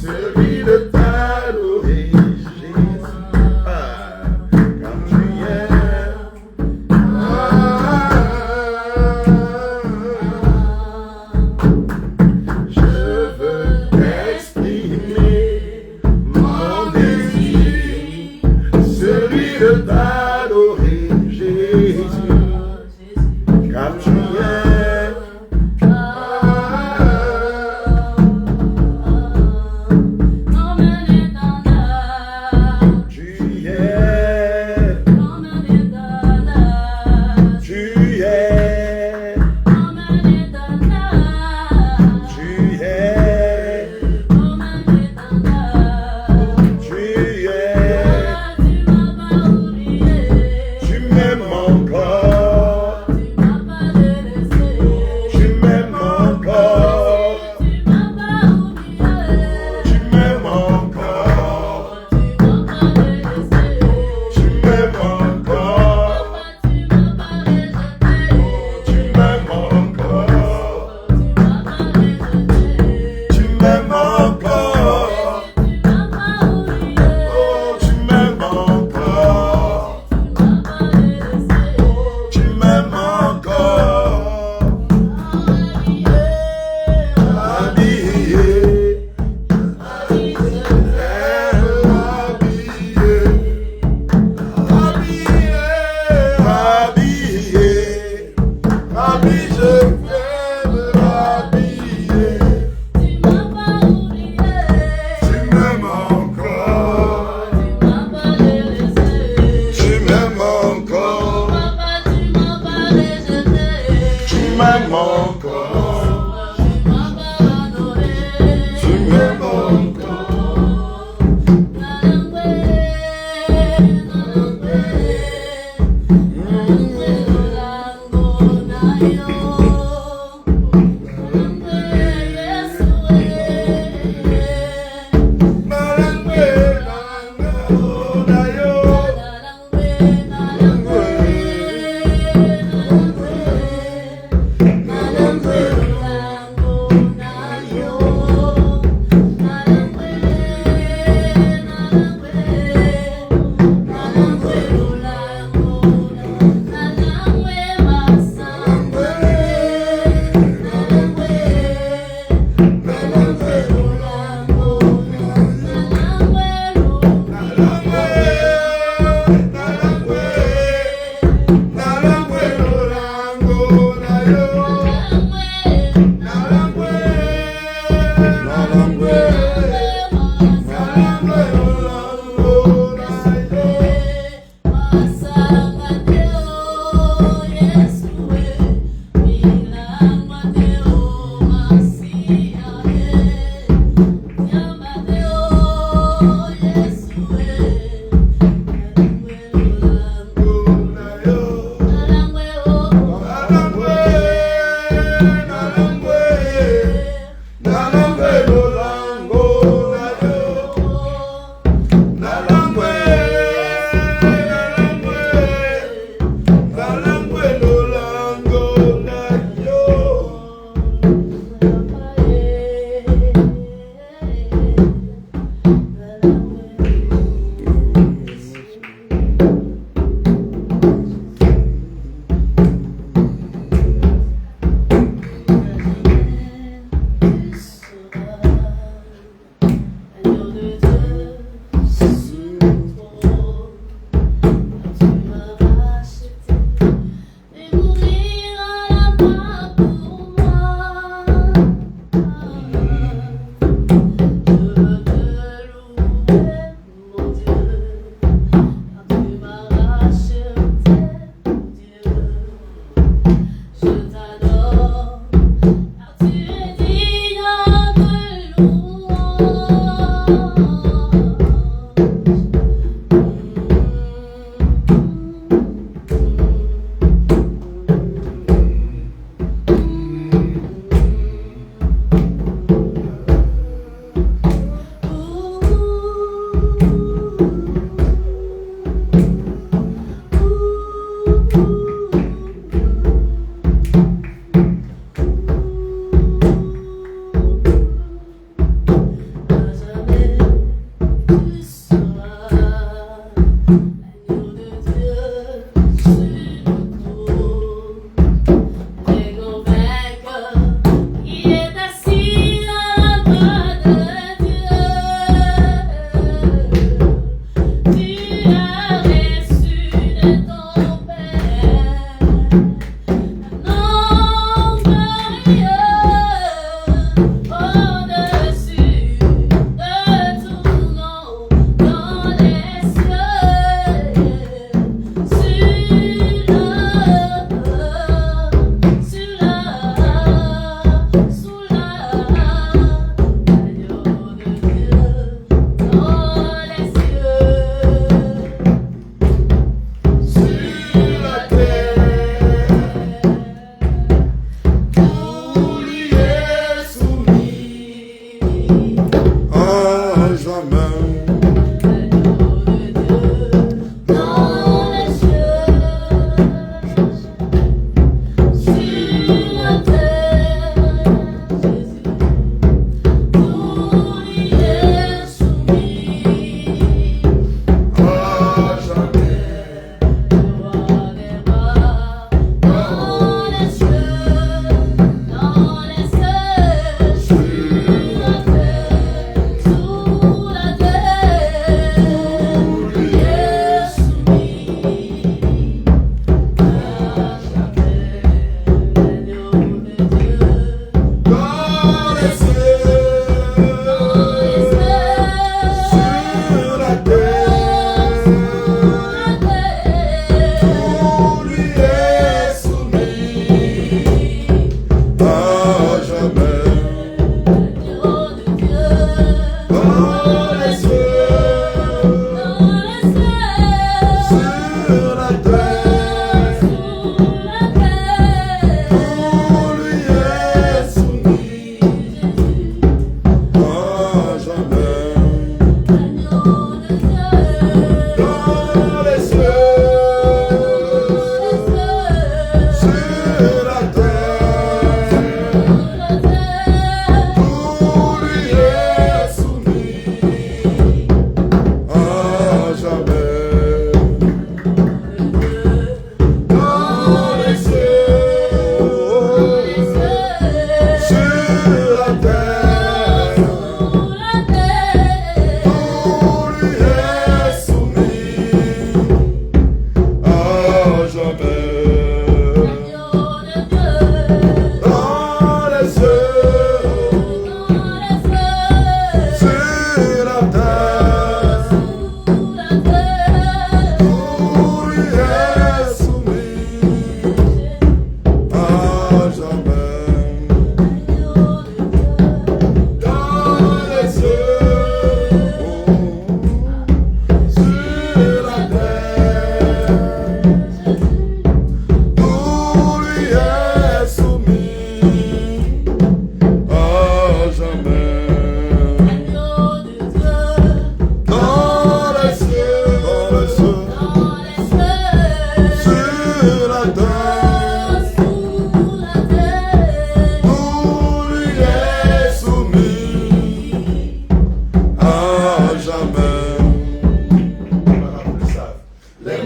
Celui de t'adorer.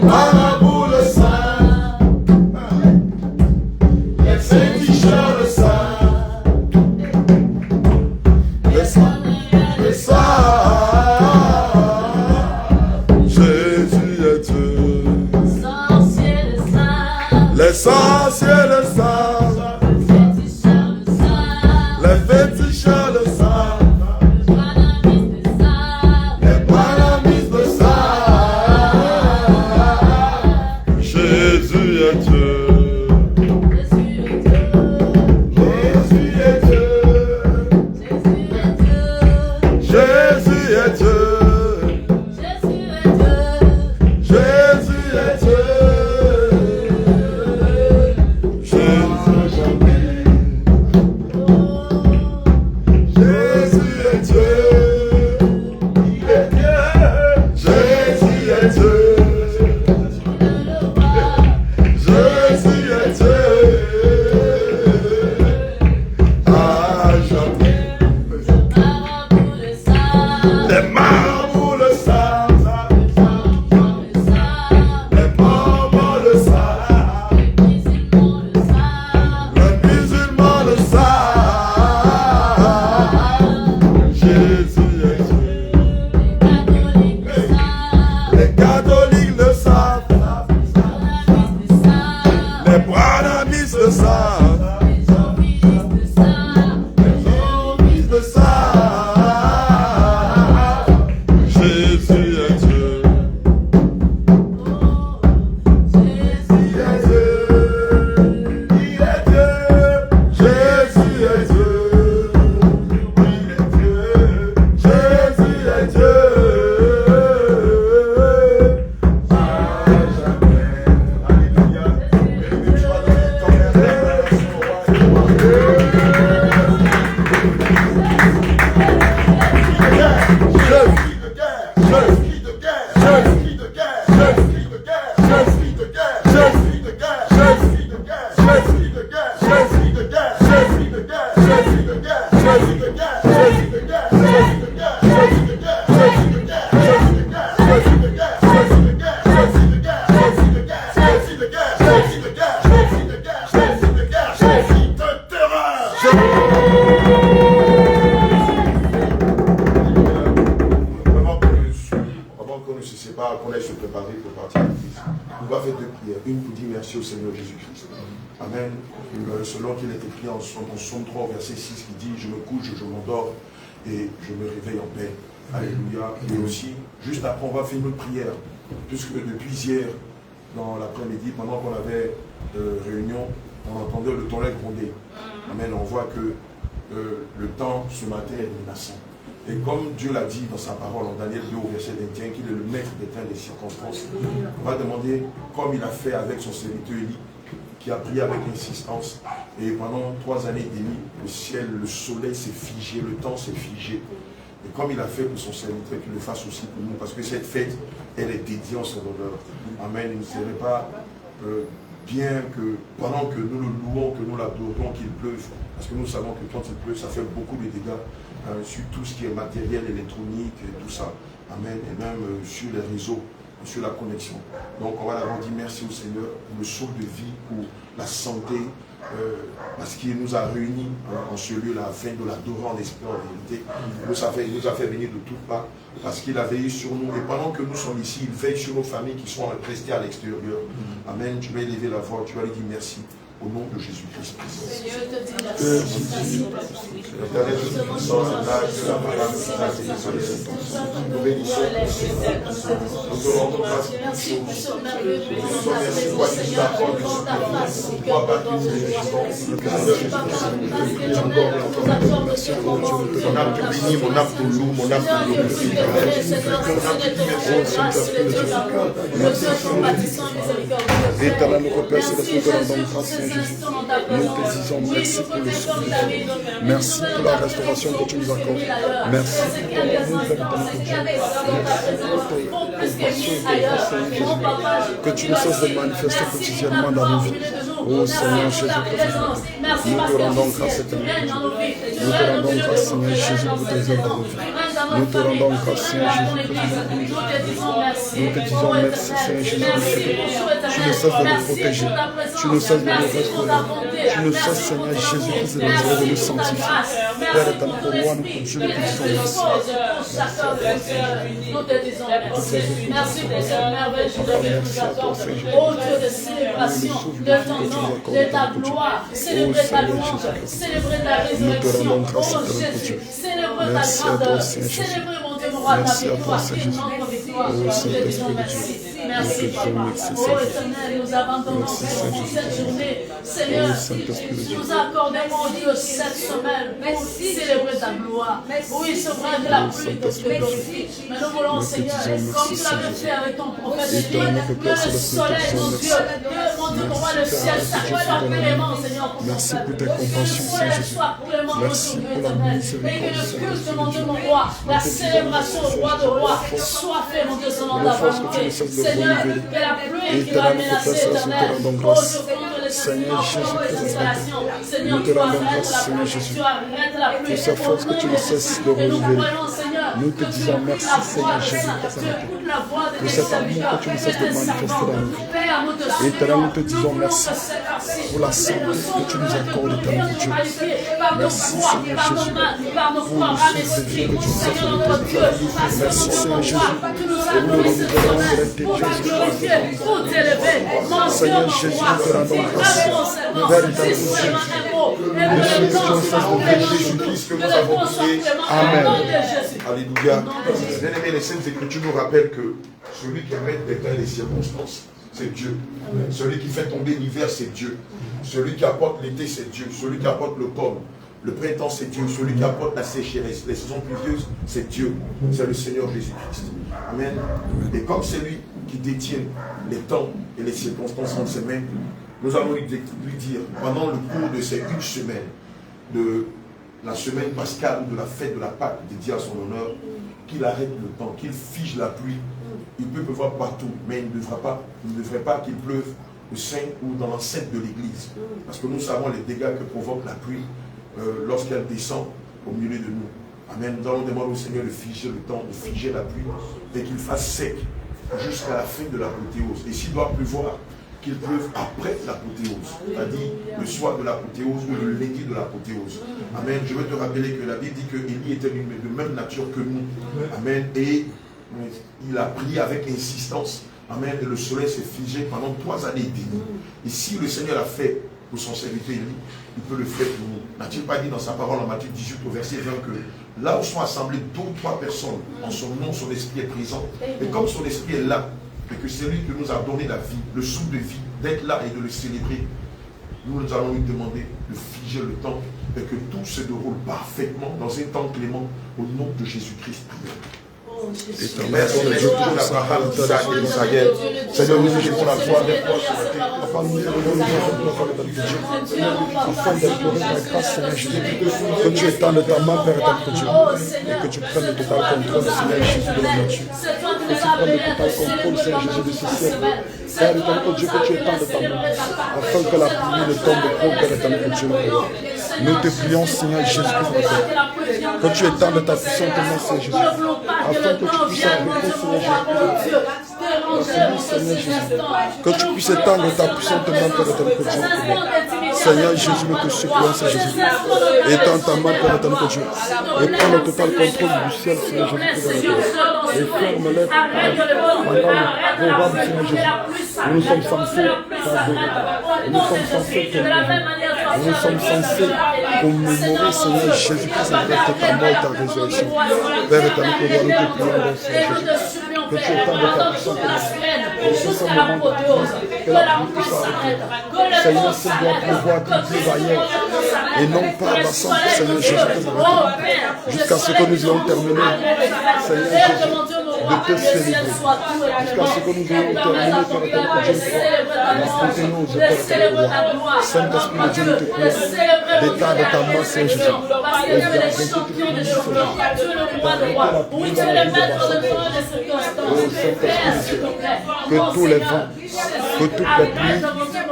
marabouts le savent, les féticheurs le savent, le savent. Jésus est Dieu. Les sorciers le savent, les féticheurs le savent, les banamistes le savent. Jésus est Dieu. Jésus est Dieu. Jésus est Dieu. Selon qu'il est écrit en Somme 3, verset 6, qui dit « Je me couche, je m'endors et je me réveille en paix. » Alléluia. Et aussi, juste après, on va faire une prière, puisque depuis hier, dans l'après-midi, pendant qu'on avait réunion, on entendait le tonnerre gronder. Amen. On voit que le temps, ce matin, est menaçant. Et comme Dieu l'a dit dans sa parole, en Daniel 2, au verset 21, qu'il est le maître des temps et des circonstances, on va demander, comme il a fait avec son serviteur Élie, qui a prié avec insistance, et pendant 3 années et demie, le ciel, le soleil s'est figé, le temps s'est figé. Et comme il a fait pour son serviteur, qu'il le fasse aussi pour nous, parce que cette fête, elle est dédiée en son honneur. Amen. Il ne serait pas bien que, pendant que nous le louons, que nous l'adorons, qu'il pleuve, parce que nous savons que quand il pleut, ça fait beaucoup de dégâts sur tout ce qui est matériel, électronique, et tout ça. Amen. Et même sur les réseaux, sur la connexion. Donc on va leur dire merci au Seigneur pour le saut de vie, pour la santé, parce qu'il nous a réunis en ce lieu-là afin de l'adorer en esprit, en vérité. Il nous a fait venir de toutes parts parce qu'il a veillé sur nous. Et pendant que nous sommes ici, il veille sur nos familles qui sont restées à l'extérieur. Amen. Tu vas élever la voix, tu vas lui dire merci. Au nom de Jésus-Christ. Seigneur, je te dis merci. L'éternel Tout-Puissant, la nous bénissons. Nous te rendons grâce pour toutes choses. Nous te remercions pour ce que tu apportes de toi, par qui nous bénissons. Mon âme te bénit, mon âme te loue, mon âme te glorifie. Éternel, nous repère, nous te rendons grâce. Jésus. Nous te disons merci pour le souffle. Merci pour la restauration que tu nous accordes. Merci pour ton amour vers notre Dieu. Merci pour ton compassion que tu ne cesses de manifester quotidiennement dans nos vies. Oh Seigneur Jésus-Christ, nous te rendons grâce éternelle. Nous te rendons grâce Seigneur Jésus pour tes œuvres dans nos vies. Nous te rendons grâce, Seigneur Jésus-Christ. Nous te disons merci, Seigneur Jésus-Christ. Tu ne cesses de nous protéger. Tu ne cesses de nous restaurer. Tu ne cesses, Seigneur Jésus-Christ, de nous sanctifier. Père éternel, pour roi, nous te disons merci. Nous te disons merci. Merci pour cette merveille que tu nous accordes. Oh Dieu de célébration de ton nom, de ta gloire. Célébrer ta louange, célébrer ta résurrection. Oh Jésus, célébrer ta grandeur. Célébrer mon Dieu, mon roi, ta victoire. Notre victoire. Nous te disons merci. Merci, Papa. Oh Éternel, nous abandonnons cette journée. Seigneur, tu nous accordes, mon Dieu, cette semaine pour célébrer ta gloire. Oui, c'est vrai que la pluie te glorifie. Mais nous voulons, Seigneur, comme tu l'avais fait avec ton prophète, que le soleil, mon Dieu, mon roi, le ciel, soit clément, Seigneur, pour merci pour tes compassions, Seigneur Jésus. Merci pour la miséricorde. Et que le culte, mon Dieu, mon roi, la célébration au roi de roi, soit fait, mon Dieu, selon ta volonté. Seigneur, que la pluie qui va menacer éternel, oh, je compte les Seigneur Jésus-Christ, Seigneur, tu arrêtes la pluie, tu arrêtes la pluie. Pour sa force que tu ne cesses de renouveler. Nous te disons merci, Seigneur Jésus-Christ. Pour cet amour que tu ne cesses de manifester dans nous. Éternel, nous te disons merci pour la santé que tu nous accordes, éternel Dieu. Merci, Seigneur Jésus, pour le souffle de vie que tu nous accordes. Merci, Seigneur Jésus, et nous nous renouvelons de l'intelligence de toi. Seigneur Jésus, nous te rendons grâce. Père éternel Dieu, de ce que tu nous fasses de Jésus-Christ que nous avons prié. Amen. Alléluia. Bien-aimé, les Saintes Écritures nous rappellent que celui qui arrête d'éteindre les circonstances, c'est Dieu. Celui qui fait tomber l'hiver, c'est Dieu. Celui qui apporte l'été, c'est Dieu. Celui qui apporte l'automne, le printemps, c'est Dieu. Celui qui apporte la sécheresse, les saisons pluvieuses, c'est Dieu. C'est le Seigneur Jésus-Christ. Amen. Et comme c'est lui qui détient les temps et les circonstances en ses mains, nous allons lui dire, pendant le cours de ces une semaine, de la semaine pascale ou de la fête de la Pâque dédiée à son honneur, qu'il arrête le temps, qu'il fige la pluie. Il peut pleuvoir partout, mais il ne devrait pas qu'il pleuve au sein ou dans l'enceinte de l'église. Parce que nous savons les dégâts que provoque la pluie lorsqu'elle descend au milieu de nous. Amen. Nous allons demander au Seigneur de figer le temps, de figer la pluie, et qu'il fasse sec jusqu'à la fin de l'apothéose. Et s'il doit pleuvoir, qu'il pleuve après l'apothéose, c'est-à-dire le soir de l'apothéose ou le lundi de l'apothéose. Amen. Je veux te rappeler que la Bible dit que Élie était de même nature que nous. Amen. Et il a prié avec insistance. Amen. Et le soleil s'est figé pendant 3 années et demie. Et si le Seigneur l'a fait pour son serviteur Élie, il peut le faire pour nous. N'a-t-il pas dit dans sa parole en Matthieu 18 au verset 20 que là où sont assemblées 2 ou 3 personnes, en son nom, son esprit est présent. Et comme son esprit est là, et que c'est lui qui nous a donné la vie, le souffle de vie, d'être là et de le célébrer, nous allons lui demander de figer le temps et que tout se déroule parfaitement dans un temps clément au nom de Jésus-Christ. Merci de Dieu pour l'Abraham, Isaac et Israël. Seigneur, nous écoutons la voix des proches sur la terre. Afin d'implorer ta grâce, Seigneur Jésus, que tu étendes ta main, Père éternel Dieu, et que tu prennes le total contrôle, Seigneur Jésus, de la nature. Que tu prennes le total contrôle, Seigneur Jésus, de ce ciel. Père éternel Dieu, que tu étendes ta main, afin que la pluie ne tombe trop, Père éternel Dieu. Nous te prions, Seigneur Jésus-Christ, que tu étendes ta puissante main, Seigneur Jésus, afin que tu puisses arrêter, Seigneur Jésus. Que tu puisses étendre ta puissante main, Père éternel Dieu. Seigneur Jésus, nous te supplions, Seigneur Jésus. Étends ta main, Père éternel Dieu. Et prends le total contrôle du ciel, Seigneur Jésus. Et ferme-les pendant le programme, Seigneur Jésus. Nous sommes censés t'adorer. Nous sommes censés t'honorer. Nous sommes censés commémorer, Seigneur Jésus-Christ, avec ta mort et ta résurrection. Père éternel, nous te prions, Seigneur Jésus. Que tu étendes ta puissante main. Jusqu'à l'apothéose, que la pluie s'arrête, que le Seigneur, c'est doit pouvoir qu'il pleuve ailleurs et non pas à l'assemblée, Seigneur Jésus, jusqu'à ce que nous ayons terminé, Seigneur Jésus, de te célébrer, jusqu'à ce que nous ayons terminé par la l'apothéose, Saint-Esprit de Dieu, nous te prions, d'état de ta main, Seigneur Jésus, et d'arrêter toute mission, oui, tu es le maître de temps et de circonstances. Que tous les vents, que toutes les pluies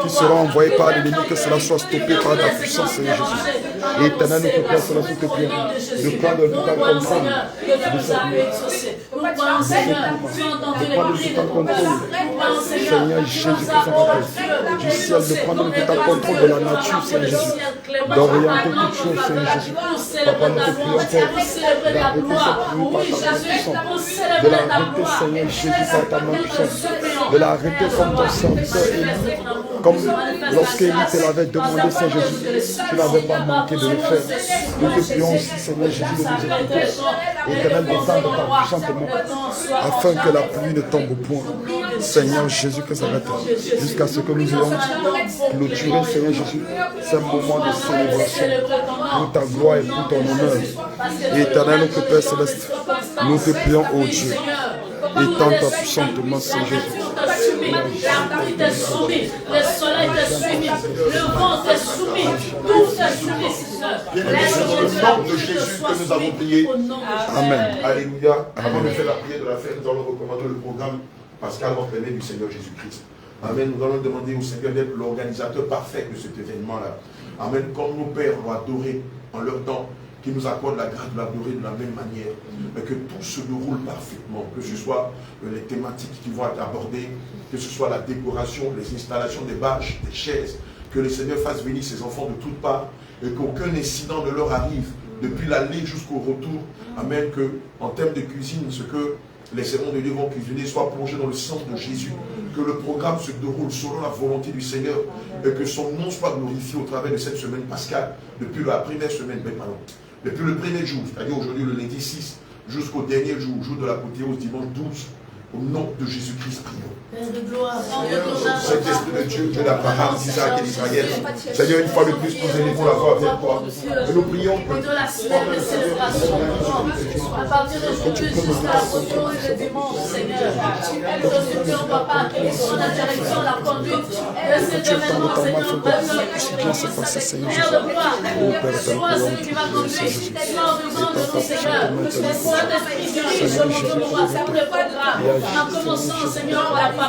qui sera envoyé par l'ennemi, que cela soit stoppé par ta puissance, Seigneur Jésus. Et éternel, notre Père, cela nous te prions de prendre le total contrôle de cette nuit. De prendre le total contrôle, Seigneur Jésus, du ciel, de prendre le total contrôle de la nature, Seigneur Jésus. D'orienter toutes choses, Seigneur Jésus. Papa, nous te prions, Père, de l'arrêter cette nuit par ta main puissante, de l'arrêter, Seigneur Jésus, par ta main puissante, de l'arrêter comme ton serviteur Élie, comme lorsqu'Élie te l'avait demandé, Seigneur Jésus, tu n'avais pas manqué de le faire. Nous te prions aussi, Seigneur Jésus, de nous écouter, éternel, descendre ta puissante main, afin que la pluie ne tombe au point. Seigneur Jésus, que ça arrête, jusqu'à ce que nous ayons clôturé, Seigneur Jésus, ce moment de célébration pour ta gloire et pour ton honneur. Éternel, notre Père Céleste, nous te prions, ô Dieu, étends ta puissante main, Seigneur Jésus. La pluie t'est soumise, le soleil t'est soumis, le vent t'est soumis, tout t'est soumis, Seigneur. Au nom de Jésus que nous avons prié. Amen. Alléluia. Avant de faire la prière de la fin, nous allons recommander le programme Pascal entraîné du Seigneur Jésus-Christ. Amen. Nous allons demander au Seigneur d'être l'organisateur parfait de cet événement-là. Amen. Comme nos pères l'ont adoré en leur temps, qui nous accorde la grâce de l'adorer de la même manière, mais que tout se déroule parfaitement, que ce soit les thématiques qui vont être abordées, que ce soit la décoration, les installations des bâches, des chaises, que le Seigneur fasse venir ses enfants de toutes parts, et qu'aucun incident ne leur arrive, depuis l'aller jusqu'au retour. Amen. Que, en termes de cuisine, ce que les sermons de Dieu vont cuisiner soit plongé dans le sang de Jésus, que le programme se déroule selon la volonté du Seigneur, et que son nom soit glorifié au travers de cette semaine pascale, depuis la première semaine, depuis le premier jour, c'est-à-dire aujourd'hui le lundi 6, jusqu'au dernier jour, jour de l'apothéose, dimanche 12, au nom de Jésus-Christ, prions. Saint-Esprit de Dieu, Dieu d'Abraham, d'Isaac et d'Israël, Seigneur, une fois de plus, nous élevons la voix vers toi. Et nous prions que de la semaine de célébration, à partir d'aujourd'hui jusqu'à la pause de dimanche, Seigneur, nous te supplions, Papa, qu'il soit la direction, la conduite de cet événement, Seigneur, Père de gloire, sois celui qui va conduire, sois au devant de nous, Seigneur, le Saint-Esprit dirige mon roi, pour le programme, en commençant, Seigneur, par la parole,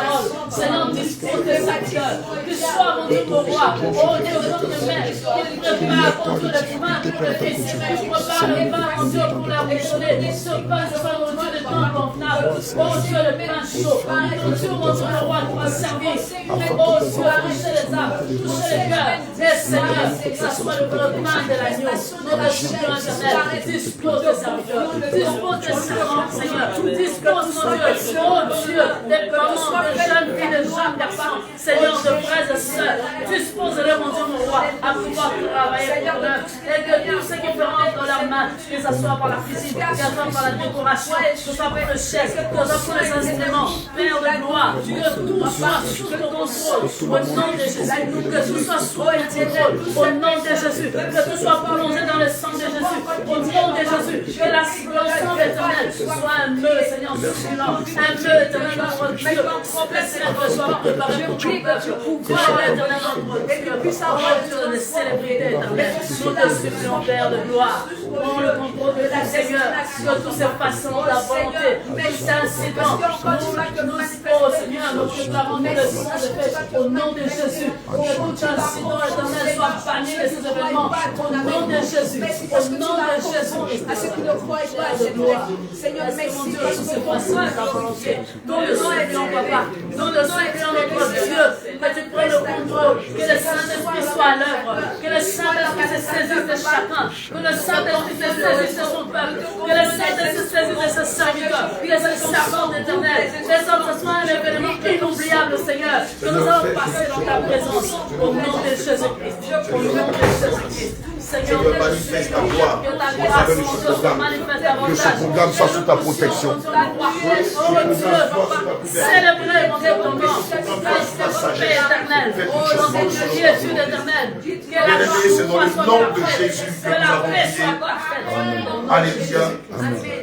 Seigneur, dispose de sa cœur, que soit mon Dieu, mon roi, oh Dieu, notre Mère, qu'il prépare contre le vin, le fils, qu'il prépare le vin, mon Dieu, pour la déjeuner, ce pain, devant mon Dieu, de temps convenable, oh Dieu, le pain chaud, mon Dieu, mon Dieu, le roi, qui va servir, oh Dieu, toucher les âmes, toucher les cœurs, et Seigneur, que ça soit le pain de l'agneau, notre Seigneur éternel, dispose de serviteurs, dispose de servants, Seigneur, dispose, mon Dieu, oh Dieu, des parents, des jeunes filles, des jeunes garçons, Seigneur, de frères et sœurs, dispose-les, mon Dieu, mon roi, à pouvoir travailler pour eux, et que tout ce qui peut rentrer dans leurs mains, que ce soit par la cuisine, que ce soit par la décoration, que ce soit pour les chaises, que ce soit pour les instruments, Père de gloire, que tout soit sous le contrôle, au nom de Jésus, que tout soit sous le contrôle, au nom de Jésus, que tout soit prolongé dans le sang de Jésus, au nom de Jésus, que la sang éternelle soit un meuble, Seigneur, succulent, un meuble éternel, notre Dieu, remplacé la soit préparé pour tout peuple, gloire éternelle, notre Dieu, oh Dieu de célébrité éternelle, nous te supplions, Père de gloire, prends le contrôle de ta Seigneur, que tout se fasse selon la volonté, tout incident, nous, oh Seigneur, nous préparons le sang de paix, au nom de Jésus, que tout incident éternel soit banni de ces événements, au nom de Jésus, au nom de Jésus, à ceux qui ne croient pas de gloire, Seigneur, merci, mon Dieu, tout se fasse selon ta volonté, nous le supplions, Papa, nous le supplions, notre Dieu, que tu prennes le contrôle, que le Saint-Esprit soit à l'œuvre, que le Saint-Esprit se saisisse de chacun, que le Saint-Esprit se saisisse de son peuple, que le Saint-Esprit se saisisse de ses serviteurs, que ce servant éternel, que ce soit un événement inoubliable, Seigneur, que nous allons passer dans ta présence, au nom de Jésus-Christ, au nom de Jésus-Christ. Seigneur, manifeste ta gloire au travers de ce programme, que ce programme soit sous ta protection. Célébrez mon Dieu ton nom, paix éternelle, oh mon Dieu, quiétude éternelle, que la C'est dans le nom de Jésus que nous avons prié. Alléluia.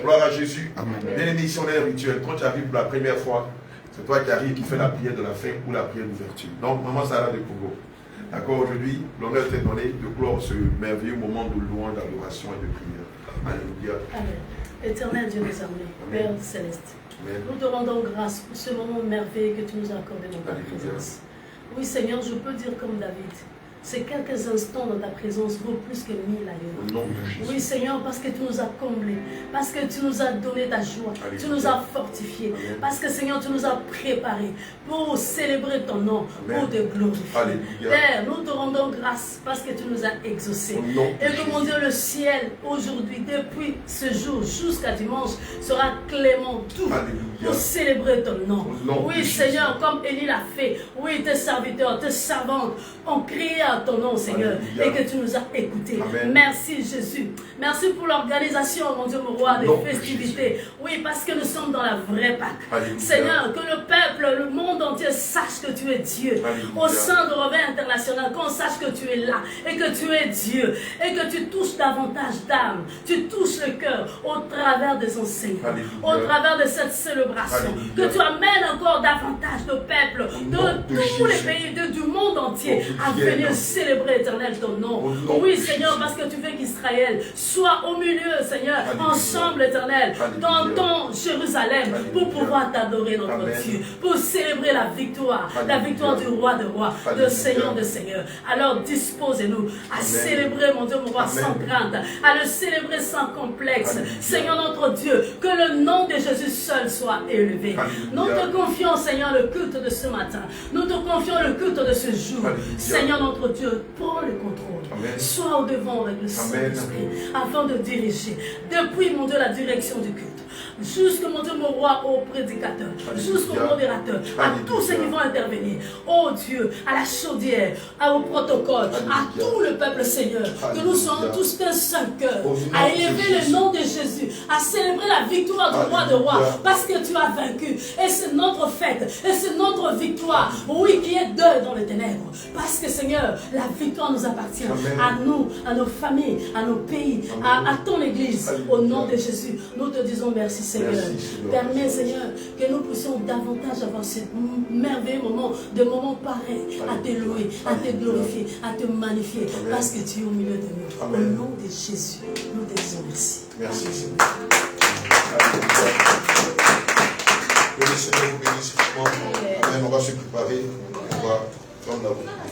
Gloire à Jésus. Bien-aimé, ici on est un rituel. Quand tu arrives pour la première fois, c'est toi qui arrives qui fais la prière de la fin ou la prière d'ouverture. Donc, Maman Sarah de Congo. D'accord, aujourd'hui, l'honneur t'est donné de clore ce merveilleux moment de louange, d'adoration et de prière. Alléluia. Amen. Éternel Dieu des armées, Père céleste, nous te rendons grâce pour ce moment merveilleux que tu nous as accordé dans ta présence. Oui, Seigneur, je peux dire comme David. Ces quelques instants dans ta présence vaut plus que 1000 ailleurs. Oui, Seigneur, parce que tu nous as comblés, parce que tu nous as donné ta joie, Alléluia. Tu nous as fortifiés, Amen. Parce que, Seigneur, tu nous as préparés pour célébrer ton nom, Amen. Pour te glorifier. Alléluia. Père, nous te rendons grâce parce que tu nous as exaucés. Et que, mon Dieu, le ciel, aujourd'hui, depuis ce jour jusqu'à dimanche, sera clément tout Alléluia. Pour célébrer ton nom. Oui, Seigneur, comme Élie l'a fait, oui, tes serviteurs, tes servantes ont crié à ton nom, Seigneur, Alléluia. Et que tu nous as écoutés. Amen. Merci, Jésus. Merci pour l'organisation, mon Dieu, mon roi, des festivités. Oui, parce que nous sommes dans la vraie Pâque. Alléluia. Seigneur, que le peuple, le monde entier sache que tu es Dieu. Alléluia. Au sein de Revers International, qu'on sache que tu es là et que tu es Dieu et que tu touches davantage d'âmes. Tu touches le cœur au travers des enseignements, Alléluia. Au travers de cette célébration. Alléluia. Que tu amènes encore davantage de peuples de tous les pays du monde entier à venir célébrer, Éternel, ton nom. Oui, Seigneur, parce que tu veux qu'Israël soit au milieu, Seigneur, Alléluia. Ensemble, Éternel, Alléluia. Dans ton Jérusalem, Alléluia. Pour pouvoir t'adorer, notre Amen. Dieu, pour célébrer la victoire du roi de rois, de Seigneur de Seigneur. Alors dispose-nous à Amen. Célébrer, mon Dieu, mon roi, Amen. Sans crainte, à le célébrer sans complexe. Alléluia. Seigneur notre Dieu, que le nom de Jésus seul soit élevé. Alléluia. Nous te confions, Seigneur, le culte de ce matin. Nous te confions le culte de ce jour. Alléluia. Seigneur notre Dieu, prends le contrôle. Amen. Sois au devant avec le Saint-Esprit afin de diriger. Depuis, mon Dieu, la direction du culte. Jusqu'au, mon Dieu, mon roi, au prédicateur, jusqu'au modérateur, à tous ceux qui vont intervenir. Oh Dieu, à la chaudière, au protocole, à tout le peuple, Seigneur, que nous soyons tous d'un seul cœur, à élever le nom de Jésus, à célébrer la victoire du roi de rois, parce que tu as vaincu. Et c'est notre fête, et c'est notre victoire, oui, qui est deuil dans les ténèbres. Parce que, Seigneur, la victoire nous appartient. Amen. À nous, à nos familles, à nos pays, à ton Église. Alléluia. Au nom de Jésus, nous te disons merci, Seigneur. Merci, permets, Seigneur, que nous puissions davantage avoir ce merveilleux moment, de moments pareils, à te louer, à te glorifier, à te magnifier, Amen. Parce que tu es au milieu de nous. Amen. Au nom de Jésus, nous te disons merci. Merci, Seigneur. Que le Seigneur vous bénisse. Amen. On va se préparer. On va prendre la